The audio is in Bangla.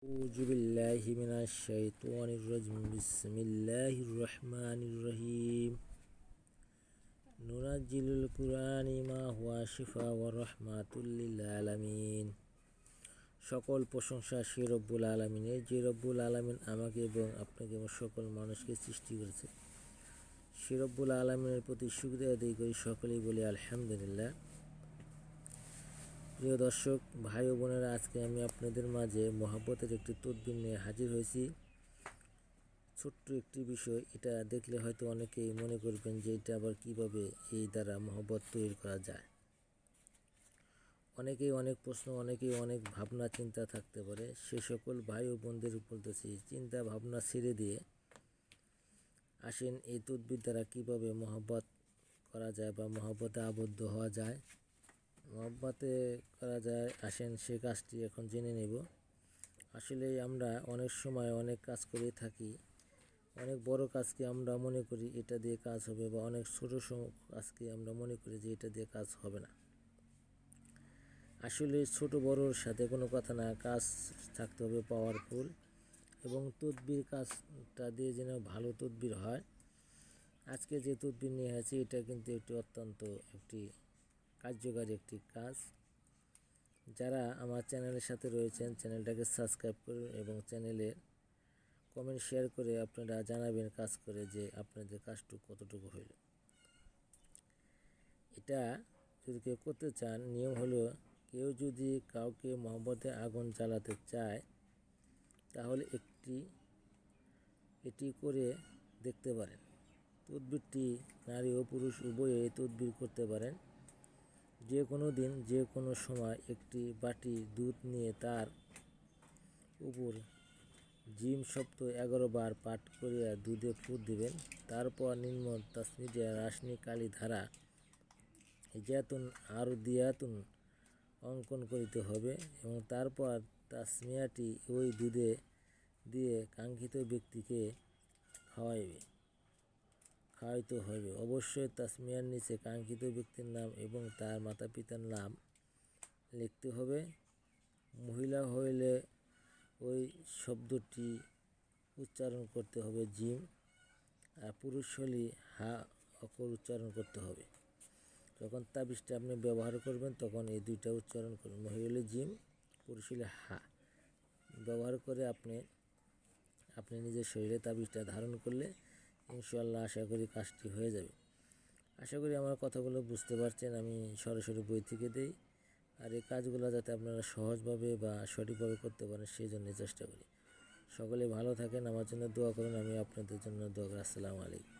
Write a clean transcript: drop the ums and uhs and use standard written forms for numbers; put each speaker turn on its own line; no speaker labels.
أعوذ بالله من الشيطان الرجيم بسم الله الرحمن الرحيم ننزل القرآن ما هو شفاء ورحمة للعالمين সকল প্রশংসা সেই রব্বুল আলামিনের, যে রব্বুল আলামিন আমাকে এবং আপনাকে এবং সকল মানুষকে সৃষ্টি করেছে। সেই রব্বুল আলামিনের প্রতি শুকরিয়া আদায় করি, সকলেই বলি আলহামদুলিল্লাহ। প্রিয় দর্শক ভাই ও বোনেরা, আজকে আমি আপনাদের মাঝে মহব্বতের একটি তদবির নিয়ে হাজির হয়েছি। ছোট্ট একটি বিষয়, এটা দেখলে হয়তো অনেকেই মনে করবেন যে এটা আবার কিভাবে এই দ্বারা মহব্বত তৈরি করা যায়। অনেকেই অনেক প্রশ্ন, অনেকেই অনেক ভাবনা চিন্তা থাকতে পারে। সে সকল ভাই ও বোনদের বলতেছি, চিন্তা ভাবনা ছেড়ে দিয়ে আসেন এই তদবির দ্বারা কিভাবে মহব্বত করা যায় বা মহব্বতে আবদ্ধ হওয়া যায়, মহব্বতে করা যায়। আসেন সে কাজটি এখন জেনে নেব। আসলে আমরা অনেক সময় অনেক কাজ করে থাকি। অনেক বড় কাজকে আমরা মনে করি এটা দিয়ে কাজ হবে, বা অনেক ছোটো কাজকে আমরা মনে করি যে এটা দিয়ে কাজ হবে না। আসলে ছোট বড়োর সাথে কোনো কথা না, কাজ থাকতে হবে পাওয়ারফুল, এবং তদবির কাজটা দিয়ে যেন ভালো তদবির হয়। আজকে যে তদবির নিয়ে আছে এটা কিন্তু একটি অত্যন্ত একটি কার্যকারী একটি কাজ। যারা আমার চ্যানেলের সাথে রয়েছেন, চ্যানেলটাকে সাবস্ক্রাইব করুন এবং চ্যানেলের কমেন্ট শেয়ার করে আপনারা জানাবেন কাজ করে যে আপনাদের কাজটুকু কতটুকু হইল। এটা যদি কেউ করতে চান, নিয়ম হলো কেউ যদি কাউকে মহব্বতে আগুন জ্বালাতে চায় তাহলে এটি করে দেখতে পারেন। তদবিরটি নারী ও পুরুষ উভয়ে তদবির করতে পারেন। যে কোনো দিন যে কোনো সময় একটি বাটি দুধ নিয়ে তার উপর জিম শব্দ 11 বার পাঠ করিয়া দুধে ফুট দিবেন। তারপর নির্মল তাসমিয়া রাসনি কালী ধারা হিজাতুন আর দিয়াতুন অঙ্কন করিতে হবে, এবং তারপর তাসমিয়াটি ওই দুধে দিয়ে কাঙ্ক্ষিত ব্যক্তিকে খাওয়াইতে হবে। অবশ্যই তাসমিয়ার নিচে কাঙ্ক্ষিত ব্যক্তির নাম এবং তার মাতা পিতার নাম লিখতে হবে। মহিলা হইলে ওই শব্দটি উচ্চারণ করতে হবে জিম, আর পুরুষ হলে হা অক্ষর উচ্চারণ করতে হবে। যখন তাবিজটা আপনি ব্যবহার করবেন তখন এই দুইটা উচ্চারণ করবেন, মহিলা হলে জিম, পুরুষ হলে হা। ব্যবহার করে আপনি নিজের শরীরে তাবিজটা ধারণ করলে ইনশাআল্লাহ আশা করি কাজটি হয়ে যাবে। আশা করি আমার কথাগুলো বুঝতে পারছেন। আমি সরাসরি বই থেকে দেই, আর এই কাজগুলো যাতে আপনারা সহজভাবে বা সঠিকভাবে করতে পারেন সেই জন্য চেষ্টা করি। সকলে ভালো থাকেন, আমার জন্য দোয়া করুন, আমি আপনাদের জন্য দোয়া করি। আসসালামু আলাইকুম।